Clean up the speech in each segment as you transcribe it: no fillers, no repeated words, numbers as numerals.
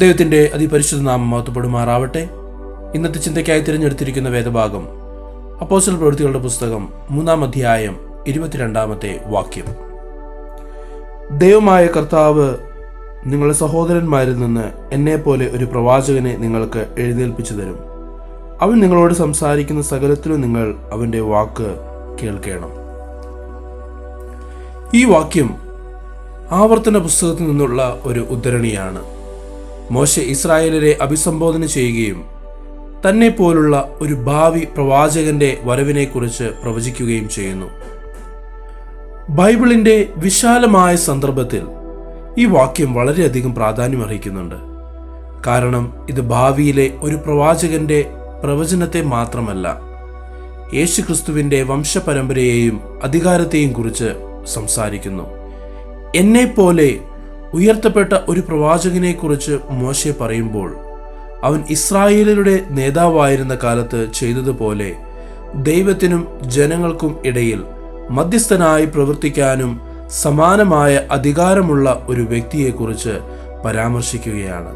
ദൈവത്തിൻ്റെ അതിപരിശുദ്ധ നാമം മഹത്വപ്പെടുമാറാവട്ടെ. ഇന്നത്തെ ചിന്തയ്ക്കായി തിരഞ്ഞെടുത്തിരിക്കുന്ന വേദഭാഗം അപ്പോസ്തല പ്രവൃത്തികളുടെ പുസ്തകം 3-ാം അധ്യായം 22-ാമത്തെ വാക്യം. ദൈവമായ കർത്താവ് നിങ്ങളുടെ സഹോദരന്മാരിൽ നിന്ന് എന്നെപ്പോലെ ഒരു പ്രവാചകനെ നിങ്ങൾക്ക് എഴുന്നേൽപ്പിച്ചു തരും. അവൻ നിങ്ങളോട് സംസാരിക്കുന്ന സകലത്തിലും നിങ്ങൾ അവൻ്റെ വാക്ക് കേൾക്കണം. ഈ വാക്യം ആവർത്തന പുസ്തകത്തിൽ നിന്നുള്ള ഒരു ഉദ്ധരണിയാണ്. മോശെ ഇസ്രായേലരെ അഭിസംബോധന ചെയ്യുകയും തന്നെ പോലുള്ള ഒരു ഭാവി പ്രവാചകന്റെ വരവിനെക്കുറിച്ച് പ്രവചിക്കുകയും ചെയ്യുന്നു. ബൈബിളിന്റെ വിശാലമായ സന്ദർഭത്തിൽ ഈ വാക്യം വളരെയധികം പ്രാധാന്യമർഹിക്കുന്നുണ്ട്. കാരണം ഇത് ഭാവിയിലെ ഒരു പ്രവാചകന്റെ പ്രവചനത്തെ മാത്രമല്ല, യേശുക്രിസ്തുവിന്റെ വംശപരമ്പരയെയും അധികാരത്തെയും കുറിച്ച് സംസാരിക്കുന്നു. എന്നെപ്പോലെ ഉയർത്തപ്പെട്ട ഒരു പ്രവാചകനെ കുറിച്ച് മോശെ പറയുമ്പോൾ അവൻ ഇസ്രായേലരുടെ നേതാവായിരുന്ന കാലത്ത് ചെയ്തതുപോലെ ദൈവത്തിനും ജനങ്ങൾക്കും ഇടയിൽ മധ്യസ്ഥനായി പ്രവർത്തിക്കാനും സമാനമായ അധികാരമുള്ള ഒരു വ്യക്തിയെക്കുറിച്ച് പരാമർശിക്കുകയാണ്.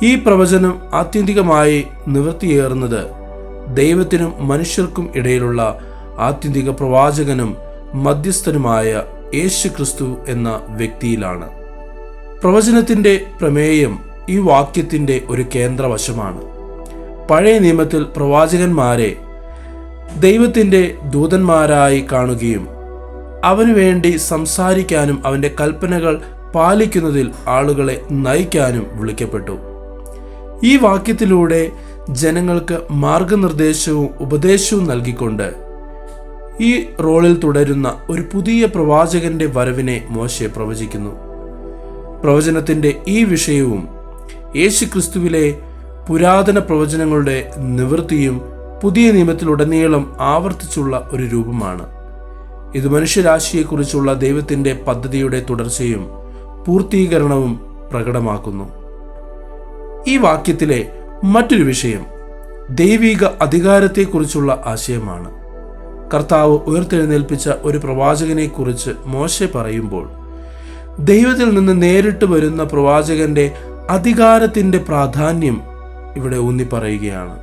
ഈ പ്രവചനം ആത്യന്തികമായി നിവൃത്തിയേറുന്നത് ദൈവത്തിനും മനുഷ്യർക്കും ഇടയിലുള്ള ആത്യന്തിക പ്രവാചകനും മധ്യസ്ഥനുമായ യേശുക്രിസ്തു എന്ന വ്യക്തിയിലാണ്. പ്രവചനത്തിന്റെ പ്രമേയം ഈ വാക്യത്തിന്റെ ഒരു കേന്ദ്രവശമാണ്. പഴയ നിയമത്തിൽ പ്രവാചകന്മാരെ ദൈവത്തിന്റെ ദൂതന്മാരായി കാണുകയും അവനു വേണ്ടി സംസാരിക്കാനും അവന്റെ കൽപ്പനകൾ പാലിക്കുന്നതിൽ ആളുകളെ നയിക്കാനും വിളിക്കപ്പെട്ടു. ഈ വാക്യത്തിലൂടെ ജനങ്ങൾക്ക് മാർഗനിർദ്ദേശവും ഉപദേശവും നൽകിക്കൊണ്ട് ഈ റോളിൽ തുടരുന്ന ഒരു പുതിയ പ്രവാചകന്റെ വരവിനെ മോശെ പ്രവചിക്കുന്നു. പ്രവചനത്തിന്റെ ഈ വിഷയവും യേശുക്രിസ്തുവിലെ പുരാതന പ്രവചനങ്ങളുടെ നിവൃത്തിയും പുതിയ നിയമത്തിലുടനീളം ആവർത്തിച്ചുള്ള ഒരു രൂപമാണ്. ഇത് മനുഷ്യരാശിയെക്കുറിച്ചുള്ള ദൈവത്തിന്റെ പദ്ധതിയുടെ തുടർച്ചയും പൂർത്തീകരണവും പ്രകടമാക്കുന്നു. ഈ വാക്യത്തിലെ മറ്റൊരു വിഷയം ദൈവിക അധികാരത്തെക്കുറിച്ചുള്ള ആശയമാണ്. കർത്താവ് ഉയർത്തെഴുന്നേൽപ്പിച്ച ഒരു പ്രവാചകനെ കുറിച്ച് മോശെ പറയുമ്പോൾ ദൈവത്തിൽ നിന്ന് നേരിട്ട് വരുന്ന പ്രവാചകന്റെ അധികാരത്തിന്റെ പ്രാധാന്യം ഇവിടെ ഊന്നി പറയുകയാണ്.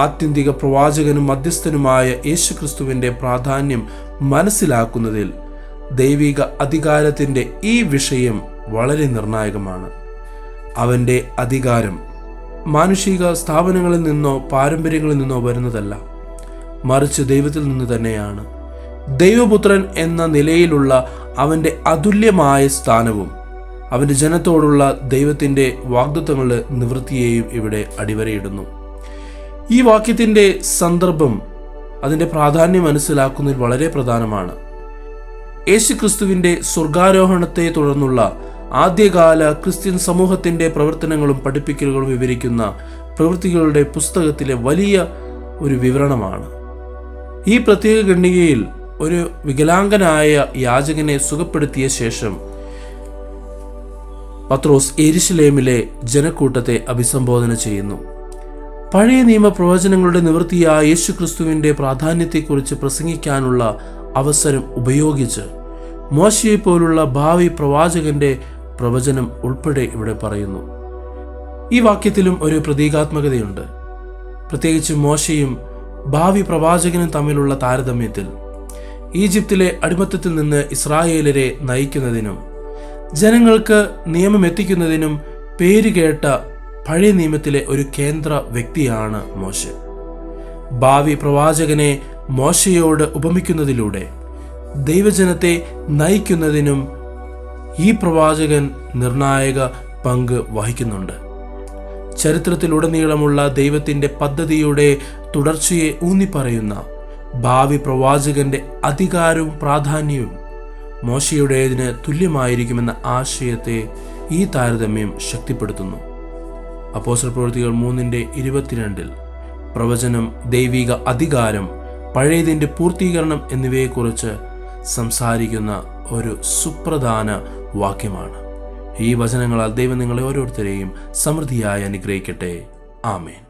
ആത്യന്തിക പ്രവാചകനും മധ്യസ്ഥനുമായ യേശുക്രിസ്തുവിന്റെ പ്രാധാന്യം മനസ്സിലാക്കുന്നതിൽ ദൈവിക അധികാരത്തിന്റെ ഈ വിഷയം വളരെ നിർണായകമാണ്. അവന്റെ അധികാരം മാനുഷിക സ്ഥാപനങ്ങളിൽ നിന്നോ പാരമ്പര്യങ്ങളിൽ നിന്നോ വരുന്നതല്ല, മറിച്ച് ദൈവത്തിൽ നിന്ന് തന്നെയാണ്. ദൈവപുത്രൻ എന്ന നിലയിലുള്ള അവന്റെ അതുല്യമായ സ്ഥാനവും അവന്റെ ജനത്തോടുള്ള ദൈവത്തിന്റെ വാഗ്ദത്തങ്ങളുടെ നിവൃത്തിയെയും ഇവിടെ അടിവരയിടുന്നു. ഈ വാക്യത്തിന്റെ സന്ദർഭം അതിന്റെ പ്രാധാന്യം മനസ്സിലാക്കുന്നതിൽ വളരെ പ്രധാനമാണ്. യേശുക്രിസ്തുവിന്റെ സ്വർഗാരോഹണത്തെ തുടർന്നുള്ള ആദ്യകാല ക്രിസ്ത്യൻ സമൂഹത്തിന്റെ പ്രവർത്തനങ്ങളും പഠിപ്പിക്കലുകളും വിവരിക്കുന്ന പ്രവൃത്തികളുടെ പുസ്തകത്തിലെ വലിയ ഒരു വിവരണമാണ്. ഈ പ്രത്യേക ഖണ്ഡികയിൽ ഒരു വികലാംഗനായ യാചകനെ സുഖപ്പെടുത്തിയ ശേഷം പത്രോസ് യെരുശലേമിലെ ജനക്കൂട്ടത്തെ അഭിസംബോധന ചെയ്യുന്നു. പഴയ നിയമ പ്രവചനങ്ങളുടെ നിവൃത്തിയായ യേശുക്രിസ്തുവിന്റെ പ്രാധാന്യത്തെക്കുറിച്ച് പ്രസംഗിക്കാനുള്ള അവസരം ഉപയോഗിച്ച് മോശയെ പോലുള്ള ഭാവി പ്രവാചകന്റെ പ്രവചനം ഉൾപ്പെടെ ഇവിടെ പറയുന്നു. ഈ വാക്യത്തിലും ഒരു പ്രതീകാത്മകതയുണ്ട്. പ്രത്യേകിച്ച് മോശയും ഭാവി പ്രവാചകനും തമ്മിലുള്ള താരതമ്യത്തിൽ ഈജിപ്തിലെ അടിമത്തത്തിൽ നിന്ന് ഇസ്രായേലരെ നയിക്കുന്നതിനും ജനങ്ങൾക്ക് നിയമം എത്തിക്കുന്നതിനും പേരുകേട്ട പഴയ നിയമത്തിലെ ഒരു കേന്ദ്ര വ്യക്തിയാണ് മോശെ. ഭാവി പ്രവാചകനെ മോശയോട് ഉപമിക്കുന്നതിലൂടെ ദൈവജനത്തെ നയിക്കുന്നതിനും ഈ പ്രവാചകൻ നിർണായക പങ്ക് വഹിക്കുന്നുണ്ട്. ചരിത്രത്തിലുടനീളമുള്ള ദൈവത്തിന്റെ പദ്ധതിയുടെ തുടർച്ചയെ ഊന്നിപ്പറയുന്ന ഭാവി പ്രവാചകന്റെ അധികാരവും പ്രാധാന്യവും മോശയുടേതിന് തുല്യമായിരിക്കുമെന്ന ആശയത്തെ ഈ താരതമ്യം ശക്തിപ്പെടുത്തുന്നു. അപ്പോസ്തല പ്രവൃത്തികൾ 3:22 പ്രവചനം, ദൈവിക അധികാരം, പഴയതിന്റെ പൂർത്തീകരണം എന്നിവയെക്കുറിച്ച് സംസാരിക്കുന്ന ഒരു സുപ്രധാന വാക്യമാണ്. ഈ വചനങ്ങളാൽ ദൈവം നിങ്ങളെ ഓരോരുത്തരെയും സമൃദ്ധിയായി അനുഗ്രഹിക്കട്ടെ. ആമേൻ.